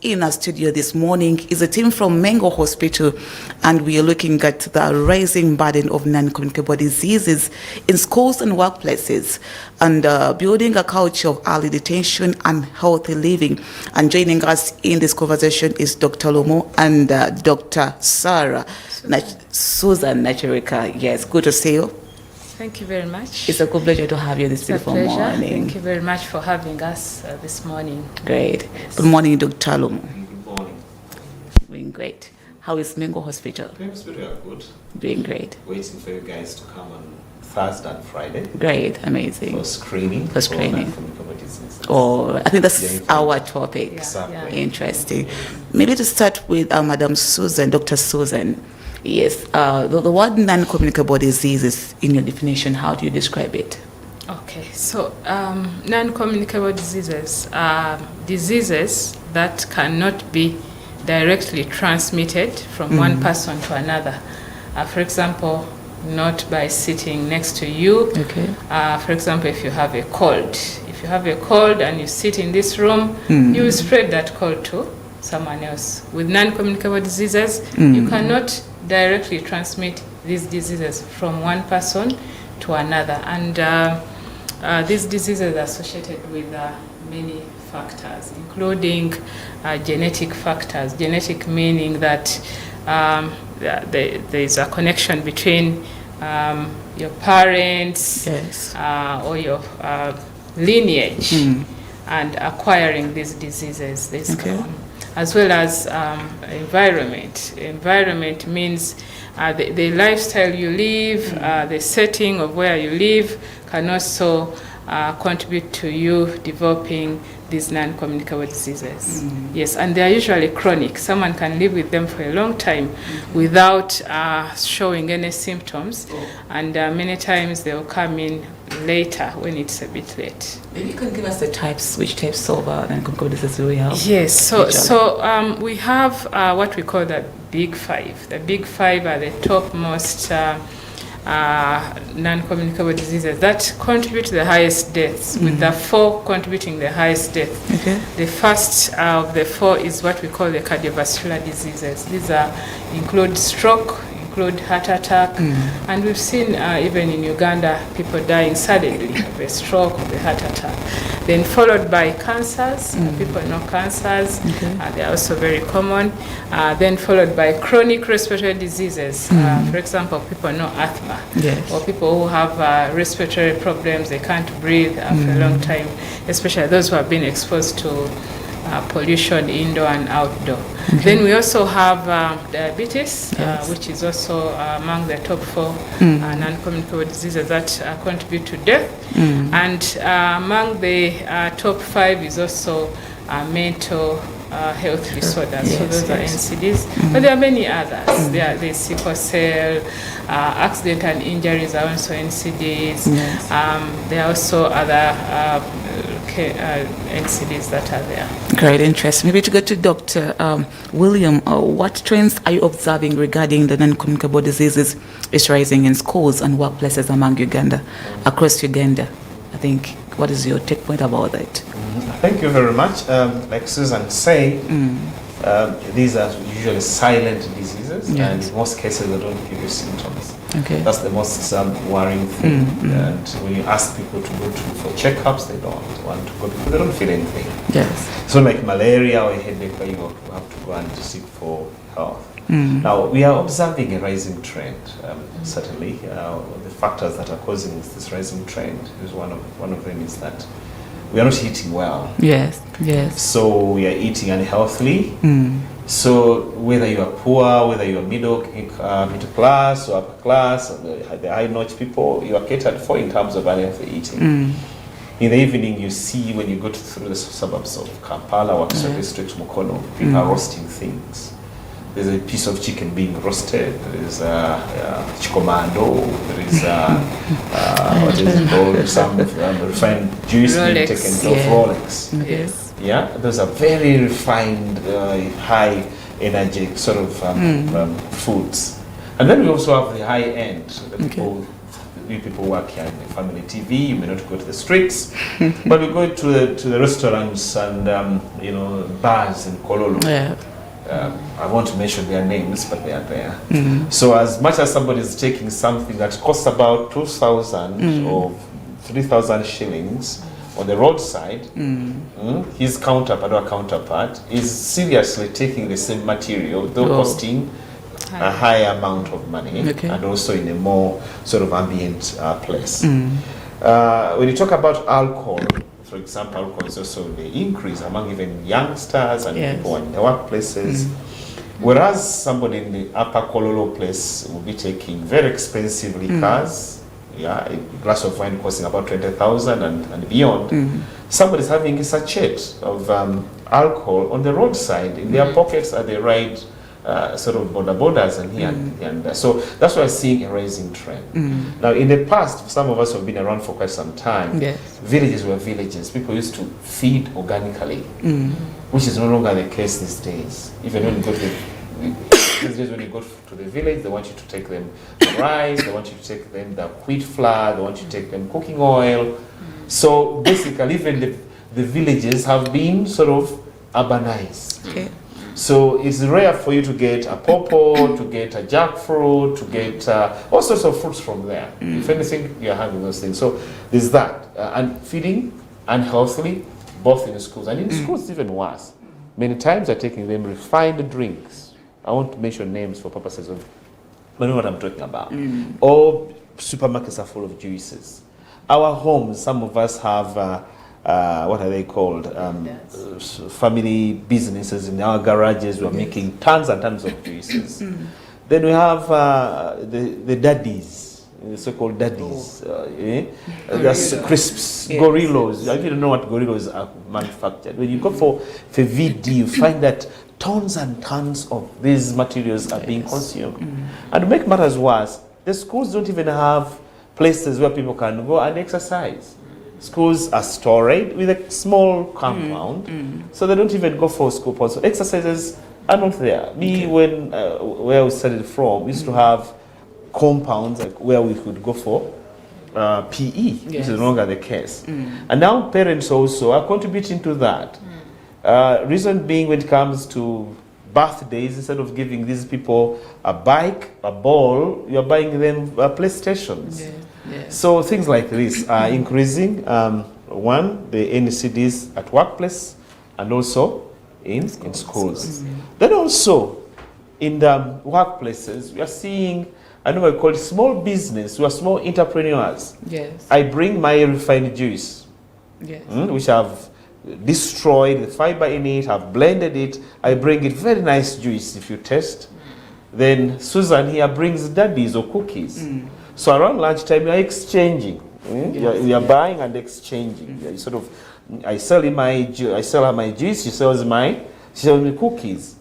In our studio this morning is a team from Mengo Hospital, and we are looking at the rising burden of non-communicable diseases in schools and workplaces, and building a culture of early detection and healthy living. And joining us in this conversation is Dr. Lomo and Dr. Susan Nachirika. Yes, good to see you. Thank you very much. It's a good pleasure to have you this beautiful morning. Thank you very much for having us this morning. Great. Yes. Good morning, Dr. Lomo. Good morning. Doing great. How is Mengo Hospital? Mengo Hospital are good. Doing great. Waiting for you guys to come on Thursday and Friday. Great, amazing. For screening. For screening. Oh, I think that's our topic. Yeah. Exactly. Yeah. Interesting. Maybe to start with Madam Susan, Dr. Susan. Yes, the word non-communicable diseases, in your definition, how do you describe it? Okay, so non-communicable diseases are diseases that cannot be directly transmitted from one person to another. For example, not by sitting next to you. Okay. For example, if you have a cold. If you have a cold and you sit in this room, you will spread that cold to someone else. With non-communicable diseases, you cannot directly transmit these diseases from one person to another. And these diseases are associated with many factors, including genetic factors. Genetic meaning that there is a connection between your parents, yes, or your lineage and acquiring these diseases. As well as environment. Environment means the lifestyle you live, the setting of where you live can also contribute to you developing these non-communicable diseases. Yes, and they are usually chronic. Someone can live with them for a long time without showing any symptoms, and many times they will come in later when it's a bit late. Maybe you can give us the types, which types of non-communicable diseases we have? Yes, so we have what we call the Big Five. The Big Five are the topmost non-communicable diseases that contribute to the highest deaths, with the four contributing the highest death. Okay. The first of the four is what we call the cardiovascular diseases. These include stroke, include heart attack, and we've seen even in Uganda people dying suddenly of a stroke, of a heart attack. Then followed by cancers. People know cancers. They are also very common. Then followed by chronic respiratory diseases. For example, people know asthma. Yes. Or people who have respiratory problems, they can't breathe for a long time, especially those who have been exposed to pollution indoor and outdoor. Then we also have diabetes, which is also among the top four non-communicable diseases that contribute to death. And among the top five is also mental health disorders. So those are NCDs. But there are many others. There is sickle cell, accident and injuries are also NCDs. There are also other NCDs that are there. Great interest. Maybe to go to Dr. William, what trends are you observing regarding the non-communicable diseases is rising in schools and workplaces across Uganda? I think, what is your take point about that? Thank you very much. Like Susan said, these are usually silent diseases, and in most cases they don't give you symptoms. Okay. That's the most worrying thing. And when you ask people to go for checkups, they don't want to go because they don't feel anything. Yes. So like malaria or a headache, where you have to go and seek for health. Now, we are observing a rising trend, certainly. The factors that are causing this rising trend is one of them is that we are not eating well. Yes. So we are eating unhealthily. So whether you are poor, whether you are middle class or upper class, or the high-notch people, you are catered for in terms of unhealthy eating. In the evening, you see when you go through the suburbs of Kampala or district Mukono, people are roasting things. There's a piece of chicken being roasted. There is chikomando. There is what is it called? Some refined juice being taken off Rolex. Yes. Yeah, those are very refined, high energy sort of foods. And then we also have the high end, the people you people work here in family TV, you may not go to the streets, but we go to the restaurants and bars in Kololo. Yeah. I won't mention their names, but they are there. So as much as somebody is taking something that costs about 2,000 or 3,000 shillings on the roadside, his counterpart is seriously taking the same material, though costing a higher amount of money, and also in a more sort of ambient place. When you talk about alcohol, for example, alcohol is also the increase among even youngsters and people in the workplaces. Whereas somebody in the upper Kololo place will be taking very expensive liquors, a glass of wine costing about 20,000 and beyond. Somebody's having a sachet of alcohol on the roadside in their pockets as they ride sort of borders and here and there. So that's why I'm seeing a rising trend. Now, in the past, some of us have been around for quite some time. Villages were villages. People used to feed organically, which is no longer the case these days. Even when you go to these days, when you go to the village, they want you to take them rice, they want you to take them the wheat flour, they want you to take them cooking oil. So basically, even the villages have been sort of urbanized. So it's rare for you to get a pawpaw, to get a jackfruit, to get all sorts of fruits from there. If anything, you're having those things. So there's that. And feeding unhealthily, both in schools. And in schools, it's even worse. Many times they're taking them refined drinks. I won't mention names for purposes of, but you know what I'm talking about. All supermarkets are full of juices. Our homes, some of us have what are they called? Family businesses in our garages. We're making tons and tons of juices. Then we have the daddies, the so-called daddies. There's crisps, gorillos. I didn't know what gorillos are manufactured. When you go for VD, you find that tons and tons of these materials are being consumed. And to make matters worse, the schools don't even have places where people can go and exercise. Schools are stored with a small compound, so they don't even go for school sports. So exercises are not there. When where we started from, we used to have compounds where we could go for PE, which is no longer the case. And now parents also are contributing to that. Reason being, when it comes to birthdays, instead of giving these people a bike, a ball, you're buying them PlayStations. So things like this are increasing. One, the NCDs at workplace and also in schools. Then also in the workplaces, we are seeing, I know I call it small business, we are small entrepreneurs. I bring my refined juice, which I've destroyed the fiber in it, I've blended it, I bring it very nice juice if you taste. Then Susan here brings daddies or cookies. So around lunchtime, you're exchanging. You're buying and exchanging. You sort of, I sell her my juice, she sells me cookies.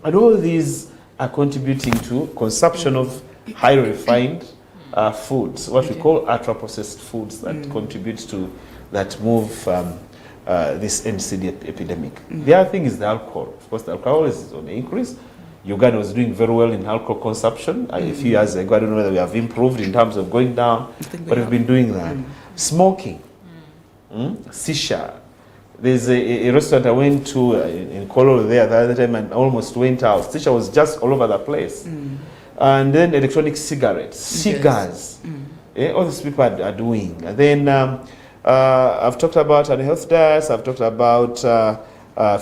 And all these are contributing to consumption of highly refined foods, what we call ultra-processed foods that contribute to, that move this NCD epidemic. The other thing is the alcohol. Of course, the alcohol is on the increase. Uganda was doing very well in alcohol consumption. A few years ago, I don't know whether we have improved in terms of going down, but we've been doing that. Smoking, shisha. There's a restaurant I went to in Kololo there the other time and almost went out. Shisha was just all over the place. And then electronic cigarettes, cigars. All these people are doing. And then I've talked about unhealthy diets. I've talked about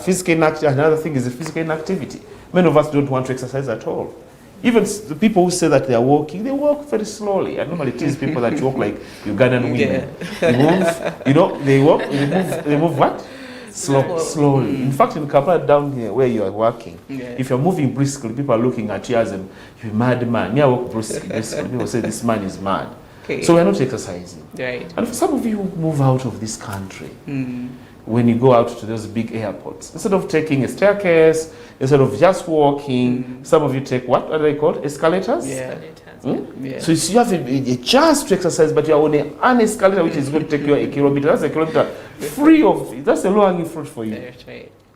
physical inactivity. Another thing is the physical inactivity. Many of us don't want to exercise at all. Even the people who say that they are walking, they walk very slowly. I normally tease people that walk like Ugandan women. They move, they move what? Slowly. In fact, in Kampala down here where you are working, if you're moving briskly, people are looking at you as a mad man. Me, I walk briskly. People say this man is mad. So we're not exercising. And for some of you who move out of this country, when you go out to those big airports, instead of taking a staircase, instead of just walking, some of you take what are they called? Escalators? So you have a chance to exercise, but you're on an escalator which is going to take you a kilometer. That's a kilometer free of, that's a low-hanging fruit for you.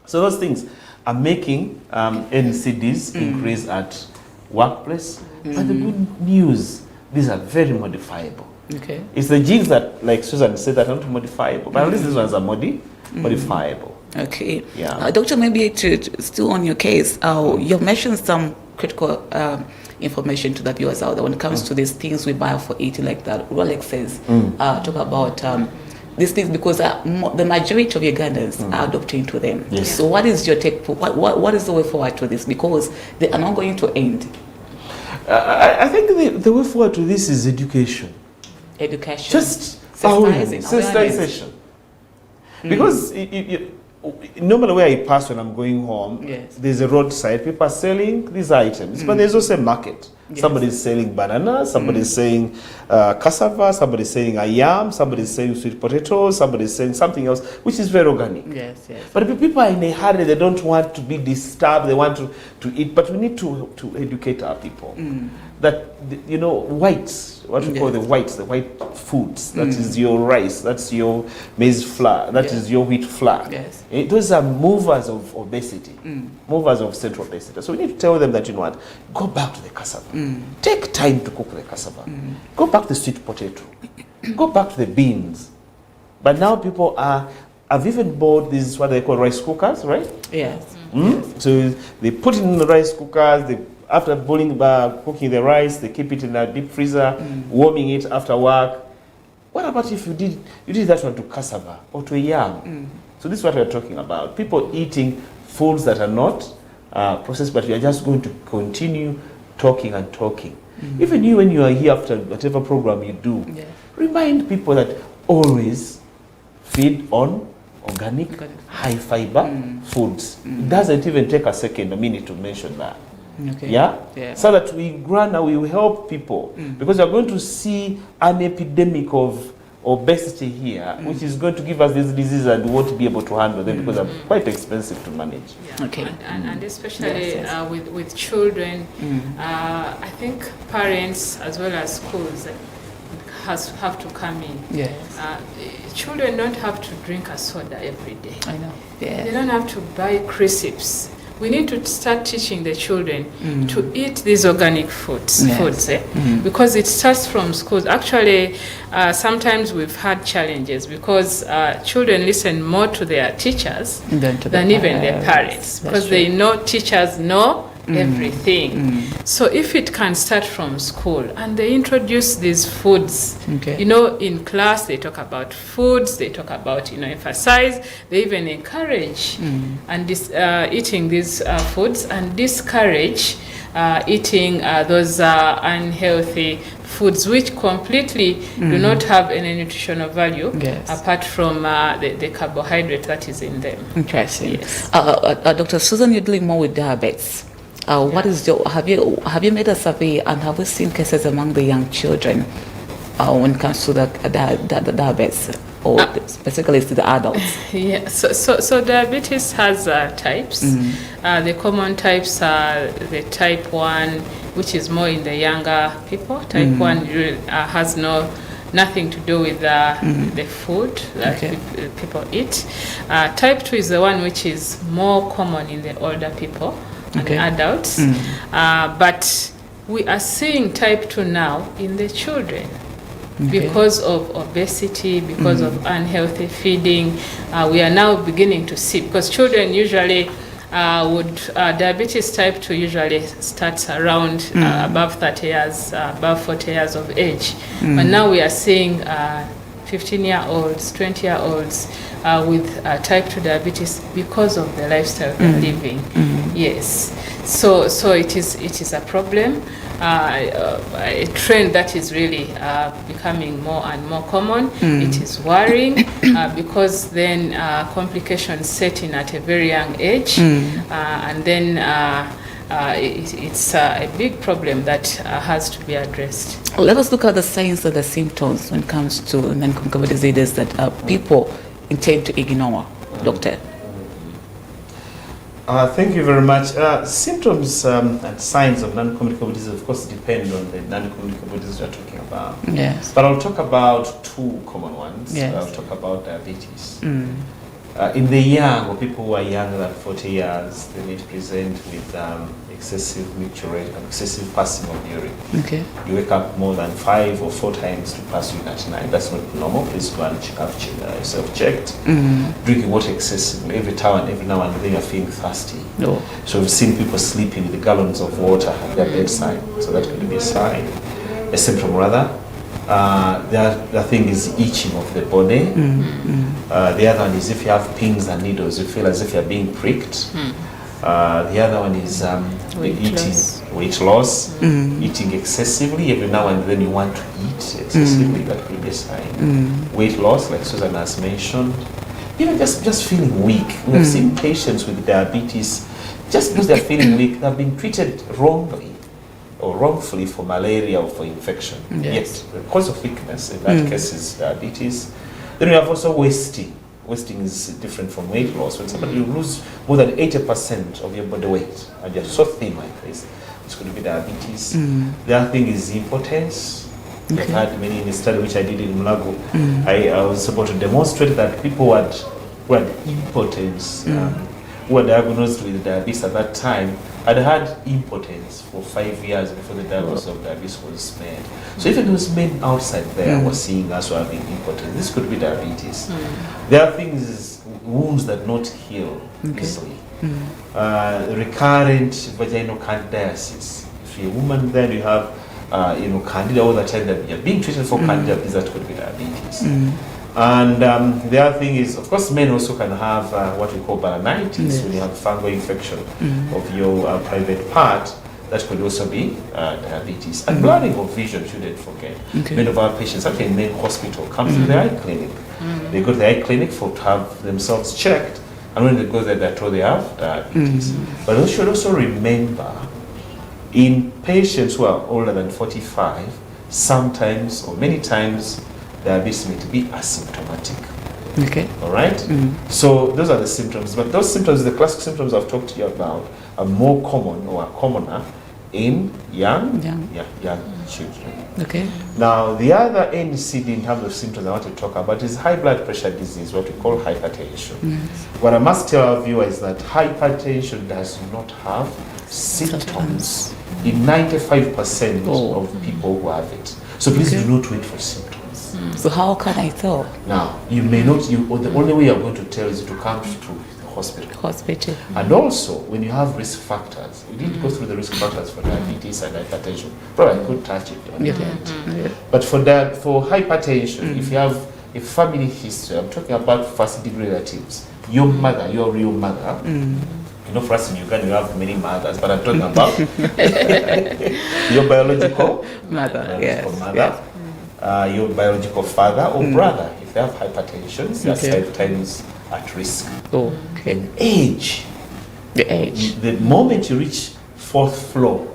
So those things are making NCDs increase at workplace. But the good news, these are very modifiable. Okay. It's the genes that, like Susan said, that are not modifiable. But at least these ones are modifiable. Okay. Yeah. Doctor, maybe still on your case, you've mentioned some critical information to the viewers out there when it comes to these things we buy for eating, like that Rolex says. Talk about these things, because the majority of Ugandans are adopting to them. Yes. So what is your take? What is the way forward to this? Because they are not going to end. I think the way forward to this is education. Education. Just Sensitizing, sensitization. Because normally where I pass when I'm going home, Yes. there's a roadside, people are selling these items, but there's also a market. Yes. Somebody's selling banana, somebody's selling cassava, somebody's selling a yam, somebody's selling sweet potatoes, somebody's selling something else, which is very organic. Yes, yes. But if people are in a hurry, they don't want to be disturbed, they want to eat. But we need to educate our people that, you know, whites, what we call the white foods, that is your rice, that's your maize flour, that is your wheat flour. Yes. Those are movers of obesity, movers of central obesity. So we need to tell them that, you know what, go back to the cassava. Take time to cook the cassava. Go back to the sweet potato. Go back to the beans. But now people have even bought these, what they call rice cookers, right? Yes. So they put it in the rice cookers, after cooking the rice, they keep it in a deep freezer, warming it after work. What about if you did that one to cassava or to a yam? So this is what we're talking about. People eating foods that are not processed, but we are just going to continue talking and talking. Even you, when you are here after whatever program you do, remind people that always feed on organic, high fiber foods. It doesn't even take a second, a minute to mention that. Okay. Yeah? So that we will help people, because we are going to see an epidemic of obesity here, which is going to give us these diseases, and we won't be able to handle them because they're quite expensive to manage. Yeah. Okay. And especially with children, I think parents as well as schools have to come in. Yes. Children don't have to drink a soda every day. I know. Yeah. They don't have to buy crisps. We need to start teaching the children to eat these organic foods, because it starts from schools. Actually, sometimes we've had challenges because children listen more to their teachers than even their parents, because they know teachers know everything. So if it can start from school and they introduce these foods, you know, in class they talk about foods, they talk about, you know, emphasize, they even encourage and eating these foods, and discourage eating those unhealthy foods which completely do not have any nutritional value apart from the carbohydrate that is in them. Interesting. Yes. Dr. Susan, you're dealing more with diabetes. What is have you made a survey, and have we seen cases among the young children when it comes to the diabetes, or specifically to the adults? Yeah, so diabetes has types. The common types are the type 1, which is more in the younger people. Type 1 has nothing to do with the food that people eat. Type 2 is the one which is more common in the older people and adults. But we are seeing type 2 now in the children. Because of obesity, because of unhealthy feeding, we are now beginning to see, because children usually diabetes type 2 usually starts around above 30 years, above 40 years of age. But now we are seeing 15-year-olds, 20-year-olds with type 2 diabetes because of the lifestyle they're living. Yes. So it is a problem. A trend that is really becoming more and more common. It is worrying because then complications set in at a very young age, and then it's a big problem that has to be addressed. Let us look at the signs and the symptoms when it comes to non-communicable diseases that people intend to ignore, Doctor. Thank you very much. Symptoms and signs of non-communicable disease, of course, depend on the non-communicable disease we're talking about. Yes. But I'll talk about two common ones. Yes. I'll talk about diabetes. In the young, or people who are younger than 40 years, they may present with excessive micturition, excessive passing of urine. Okay. You wake up more than 5 or 4 times to pass urine at night. That's not normal. Please go and have yourself checked. Drinking water excessively. Every now and then you're feeling thirsty. No. So we've seen people sleeping with gallons of water at their bedside. So that could be a sign, a symptom rather. The thing is itching of the body. The other one is if you have pins and needles, you feel as if you're being pricked. The other one is weight loss, eating excessively. Every now and then you want to eat excessively, that could be a sign. Weight loss, like Susan has mentioned. Even just feeling weak. We have seen patients with diabetes, just because they're feeling weak, they've been treated wrongly or wrongfully for malaria or for infection. Yes. Yet the cause of weakness in that case is diabetes. Then we have also wasting. Wasting is different from weight loss. When somebody you lose more than 80% of your body weight and you're so thin like this, it's going to be diabetes. The other thing is impotence. I've had many in the study which I did in Mulago. I was able to demonstrate that people who had impotence, who were diagnosed with diabetes at that time, had impotence for 5 years before the diagnosis of diabetes was made. So even those men outside there were seeing us having impotence. This could be diabetes. There are things, wounds that not heal easily. Recurrent vaginal candidiasis. If you're a woman, then you have candida all the time that you're being treated for candida, that could be diabetes. And the other thing is, of course, men also can have what we call balanitis, when you have fungal infection of your private part. That could also be diabetes. And blurring of vision, shouldn't forget. Many of our patients, actually in main hospital, come to the eye clinic. They go to the eye clinic to have themselves checked, and when they go there, they're told they have diabetes. But we should also remember, in patients who are older than 45, sometimes or many times, diabetes may be asymptomatic. Okay. All right? So those are the symptoms. But those symptoms, the classic symptoms I've talked to you about, are more common or are commoner in young children. Okay. Now, the other NCD in terms of symptoms I want to talk about is high blood pressure disease, what we call hypertension. What I must tell our viewers is that hypertension does not have symptoms in 95% of people who have it. So please do not wait for symptoms. So how can I tell? Now, you may not, the only way you're going to tell is to come to the hospital. And also, when you have risk factors, we didn't go through the risk factors for diabetes and hypertension. Probably I could touch it. But for hypertension, if you have a family history, I'm talking about first-degree relatives, your mother, your real mother, you know, for us in Uganda, you have many mothers, but I'm talking about your biological mother, your biological father or brother. If they have hypertension, they are 5 times at risk. And age. The age. The moment you reach 4th floor,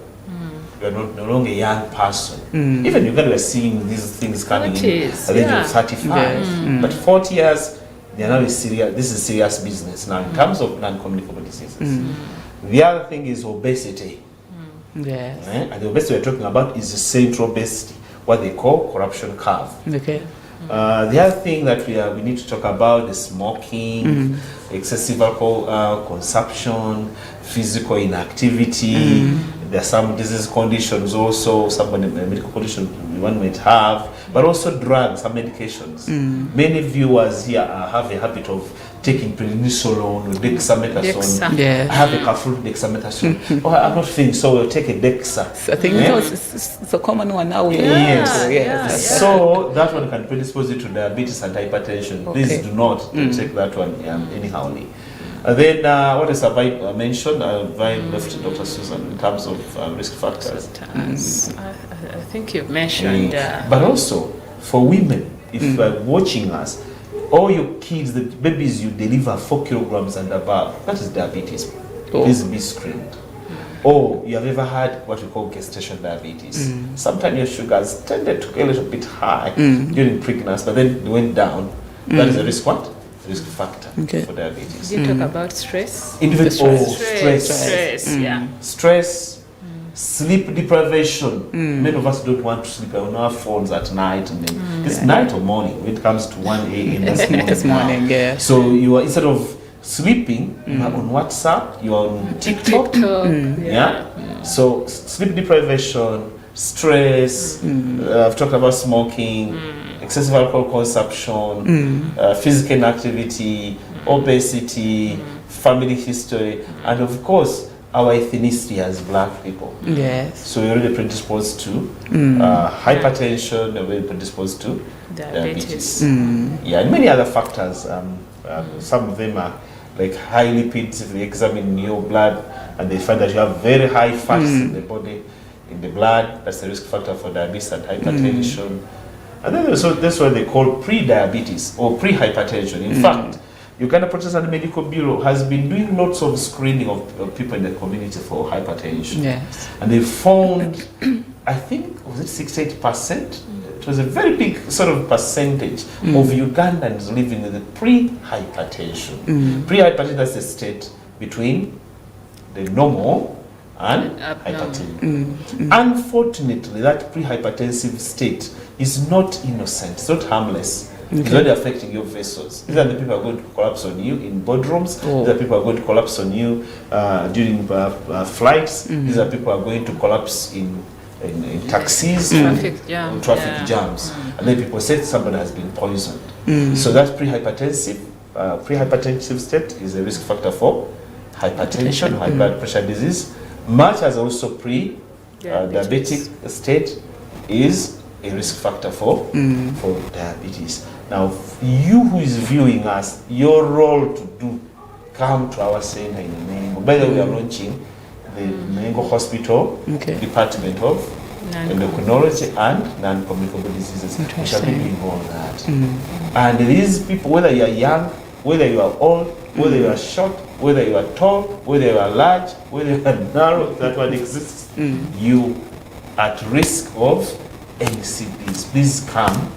you are no longer a young person. Even in Uganda, we are seeing these things coming in at the age of 35. But 40 years, they are now serious. This is serious business now in terms of non-communicable diseases. The other thing is obesity. Yes. And the obesity we're talking about is the central obesity, what they call corruption curve. Okay. The other thing that we need to talk about is smoking, excessive alcohol consumption, physical inactivity. There are some disease conditions also, some medical conditions one might have, but also drugs, some medications. Many viewers here have a habit of taking prednisolone or dexamethasone. Yes. I have a careful dexamethasone. I'm not feeling so well, take a dexa. I think it's a common one now. So that one can predispose you to diabetes and hypertension. Please do not take that one anyhowly. Then what else have I mentioned? I've left Dr. Susan in terms of risk factors. I think you've mentioned. But also for women, if you're watching us, all your kids, the babies you deliver 4 kilograms and above, that is diabetes. Please be screened. Or you have ever had what we call gestation diabetes. Sometimes your sugars tended to get a little bit high during pregnancy, but then they went down. That is a risk what? Risk factor for diabetes. Did you talk about stress? Individual stress. Stress. Stress. Sleep deprivation. Many of us don't want to sleep on our phones at night, and then it's night or morning when it comes to 1 a.m. This morning, yeah. So you are, instead of sleeping, you are on WhatsApp, you are on TikTok. Yeah. So sleep deprivation, stress. I've talked about smoking, excessive alcohol consumption, physical inactivity, obesity, family history, and of course our ethnicity as black people. Yes. So we're already predisposed to hypertension, we're already predisposed to diabetes. Yeah, and many other factors. Some of them are like high lipids. If they examine your blood and they find that you have very high fats in the body, in the blood, that's the risk factor for diabetes and hypertension. And then also that's what they call pre-diabetes or pre-hypertension. In fact, Uganda Protestant Medical Bureau has been doing lots of screening of people in the community for hypertension. Yes. And they found, I think, was it 68%? It was a very big sort of percentage of Ugandans living with the pre-hypertension. Pre-hypertension, that's the state between the normal and hypertension. Unfortunately, that pre-hypertensive state is not innocent, it's not harmless. It's already affecting your vessels. These are the people who are going to collapse on you in boardrooms. These are people who are going to collapse on you during flights. These are people who are going to collapse in taxis, traffic jams. And then people say somebody has been poisoned. So that pre-hypertensive state is a risk factor for hypertension, high blood pressure disease, much as also pre-diabetic state is a risk factor for diabetes. Now, you who is viewing us, your role to do, come to our center in Mengo. By the way, we are launching the Mengo Hospital Department of Endocrinology and Non-Communicable Diseases. We shall be doing all that. And these people, whether you are young, whether you are old, whether you are short, whether you are tall, whether you are large, whether you are narrow, that one exists, you are at risk of NCDs. Please come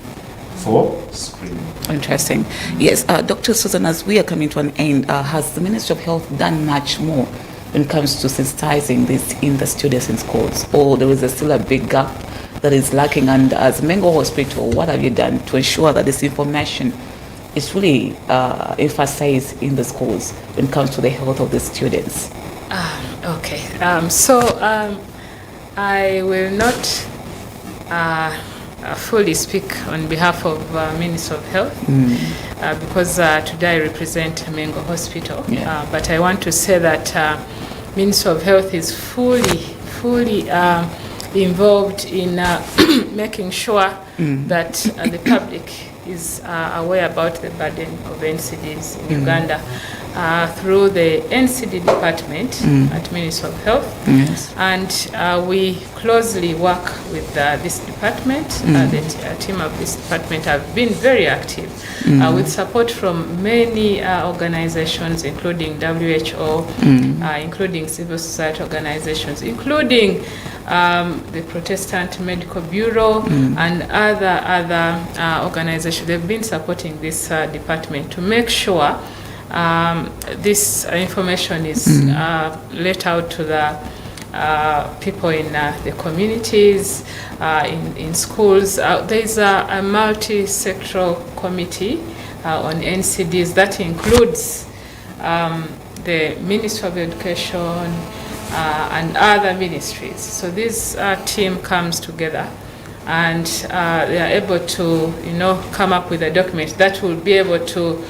for screening. Interesting. Yes, Dr. Susan, as we are coming to an end, has the Ministry of Health done much more when it comes to sensitizing this in the students in schools? Or there is still a big gap that is lacking? And as Mengo Hospital, what have you done to ensure that this information is really emphasized in the schools when it comes to the health of the students? I will not fully speak on behalf of Minister of Health because today I represent Mengo Hospital. But I want to say that Minister of Health is fully involved in making sure that the public is aware about the burden of NCDs in Uganda through the NCD department at Ministry of Health. And we closely work with this department. The team of this department have been very active with support from many organizations, including WHO, including civil society organizations, including the Protestant Medical Bureau and other organizations. They've been supporting this department to make sure this information is let out to the people in the communities, in schools. There is a multi-sectoral committee on NCDs that includes the Ministry of Education and other ministries. So this team comes together and they are able to, come up with a document that will be able to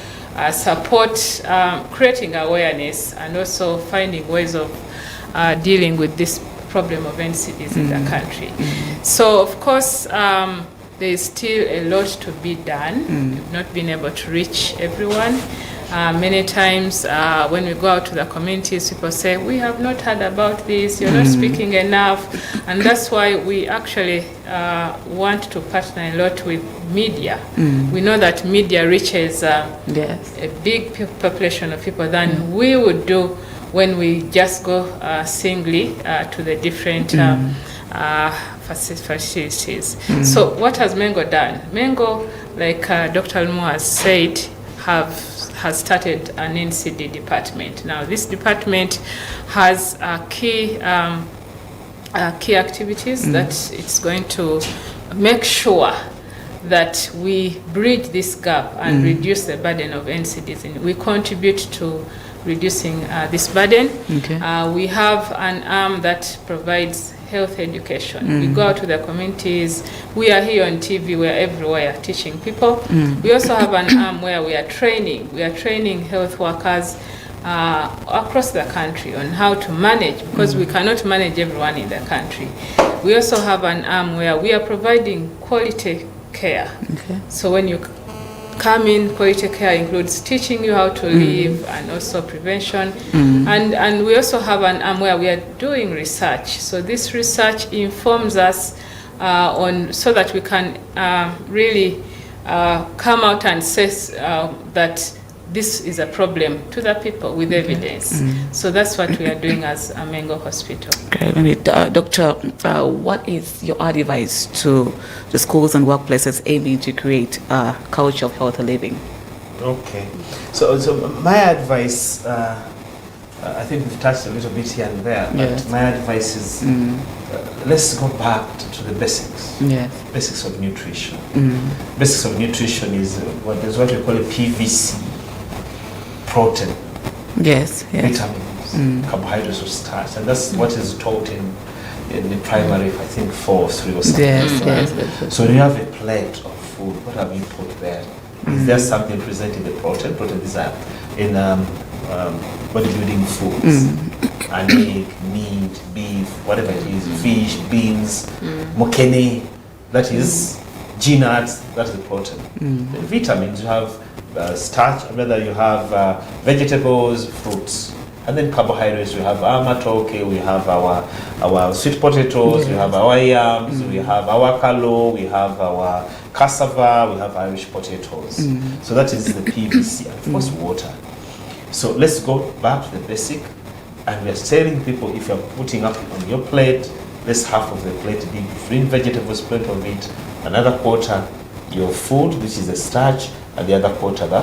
support creating awareness and also finding ways of dealing with this problem of NCDs in the country. So, of course, there is still a lot to be done. We've not been able to reach everyone. Many times when we go out to the communities, people say, we have not heard about this, you're not speaking enough. And that's why we actually want to partner a lot with media. We know that media reaches a big population of people than we would do when we just go singly to the different facilities. So what has Mengo done? Mengo, like Dr. Almo has said, has started an NCD department. Now, this department has key key activities that it's going to make sure that we bridge this gap and reduce the burden of NCDs. And we contribute to reducing this burden. Okay. We have an arm that provides health education. We go out to the communities. We are here on TV. We are everywhere teaching people. We also have an arm where we are training. We are training health workers across the country on how to manage, because we cannot manage everyone in the country. We also have an arm where we are providing quality care. Okay. So when you come in, quality care includes teaching you how to live and also prevention. And we also have an arm where we are doing research. So this research informs us so that we can really come out and say that this is a problem to the people with evidence. So that's what we are doing as a Mengo Hospital. Okay. Doctor, what is your advice to the schools and workplaces aiming to create a culture of healthy living? Okay. So my advice, I think we've touched a little bit here and there, but my advice is let's go back to the basics. Yes. Basics of nutrition. Basics of nutrition is what we call a PVC. Protein, Yes. vitamins, carbohydrates or starch, and that's what is taught in the primary, I think 4 or 3 or something. Yes. So when you have a plate of food, what have you put there? Is there something present in the protein? Protein is in bodybuilding foods, an egg, meat, beef, whatever it is, fish, beans, mokene, that is nuts, that's the protein. The vitamins, you have starch, whether you have vegetables, fruits, and then carbohydrates. We have matoke, we have our sweet potatoes, we have our yams, we have our kalo, we have our cassava, we have Irish potatoes. So that is the PVC, and of course water. So let's go back to the basic, and we're telling people, if you're putting up on your plate, let's half of the plate be green vegetables, plenty of it, another quarter your food, which is the starch, and the other quarter the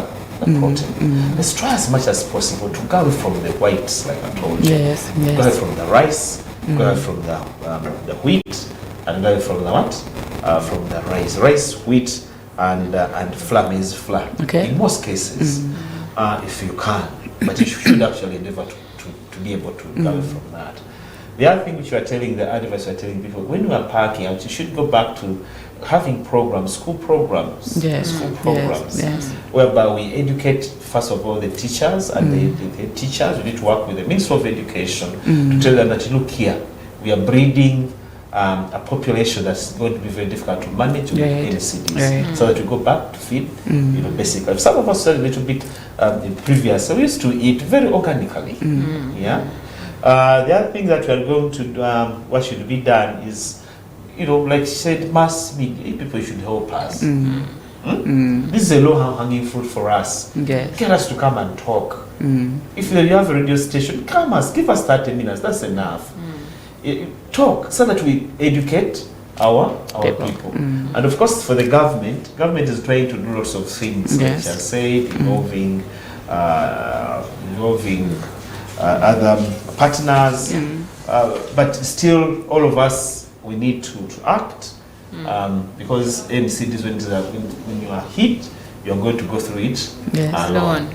protein. Let's try as much as possible to go away from the whites, like I told you. Yes. Go away from the rice, go away from the wheat, and go away from the what? From the rice. Rice, wheat, and flour, maize flour. Okay. In most cases, if you can, but you should actually endeavor to be able to go away from that. The other thing which you are telling, the advice you are telling people, when you are parking out, you should go back to having programs, school programs, whereby we educate, first of all, the teachers and the teachers. We need to work with the Ministry of Education to tell them that, look here, we are breeding a population that's going to be very difficult to manage with NCDs, so that we go back to feed, basic life. Some of us said a little bit in previous, so we used to eat very organically, the other thing that we are going to do, what should be done is, like she said, mass media, people should help us. This is a low-hanging fruit for us. Yes. Get us to come and talk. If you have a radio station, give us 30 minutes, that's enough. Talk so that we educate our people. And of course, for the government is trying to do lots of things, like I said, involving other partners, but still all of us, we need to act, because NCDs, when you are hit, you are going to go through it alone.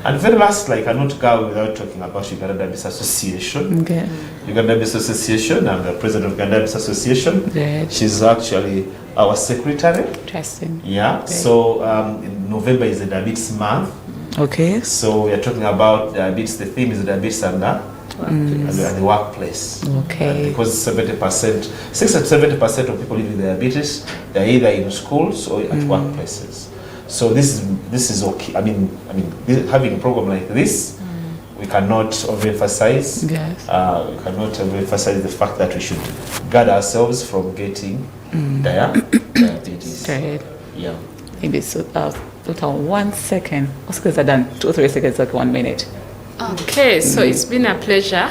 And very lastly, I cannot go without talking about Uganda Diabetes Association. Uganda Diabetes Association, I'm the president of Uganda Diabetes Association. She's actually our secretary. Interesting. So in November is the diabetes month. Okay. So we are talking about diabetes. The theme is diabetes and the workplace. Okay. Because 60 to 70% of people living with diabetes, they're either in schools or at workplaces. So this is okay. I mean, having a program like this, we cannot overemphasize. We cannot overemphasize the fact that we should guard ourselves from getting diabetes. Yeah. Maybe so. Total 1 second. Oscars are done. 2 or 3 seconds, like 1 minute. Okay, so it's been a pleasure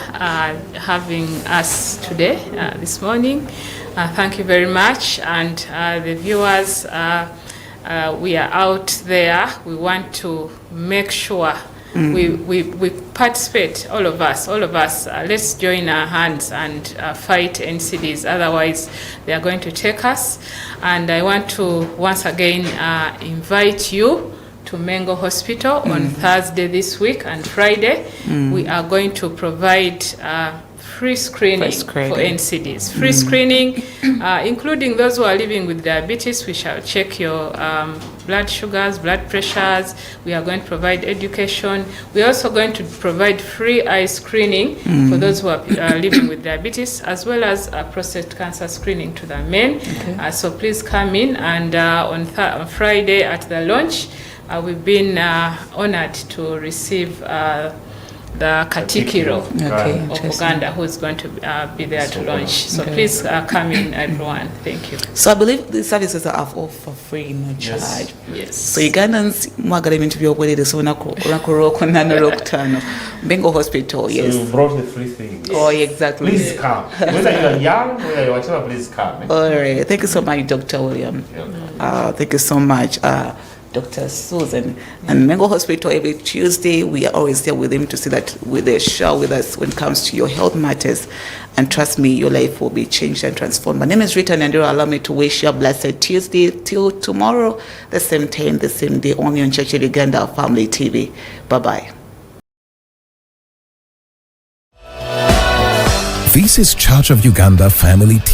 having us today, this morning. Thank you very much. And the viewers, we are out there. We want to make sure we participate, all of us. Let's join our hands and fight NCDs. Otherwise, they are going to take us. And I want to once again invite you to Mengo Hospital on Thursday this week and Friday. We are going to provide free screening for NCDs. Free screening, including those who are living with diabetes. We shall check your blood sugars, blood pressures. We are going to provide education. We are also going to provide free eye screening for those who are living with diabetes, as well as prostate cancer screening to the men. So please come in, and on Friday at the launch, we've been honored to receive the Katikiro of Uganda, who is going to be there to launch. So please come in, everyone. Thank you. So I believe the services are all for free, no charge. Yes. So Ugandans mwagala ebintu by'obwerere so naku nano Mengo Hospital, yes. So you brought the free thing. Oh, exactly. Please come. Whether you are young, whether you are whatever, please come. All right. Thank you so much, Dr. William. Thank you so much, Dr. Susan. And Mengo Hospital, every Tuesday, we are always there with him to see that they share with us when it comes to your health matters. And trust me, your life will be changed and transformed. My name is Rita Nandiro. Allow me to wish you a blessed Tuesday till tomorrow, the same time, the same day, only on Church of Uganda Family TV. Bye-bye. This is Church of Uganda Family TV.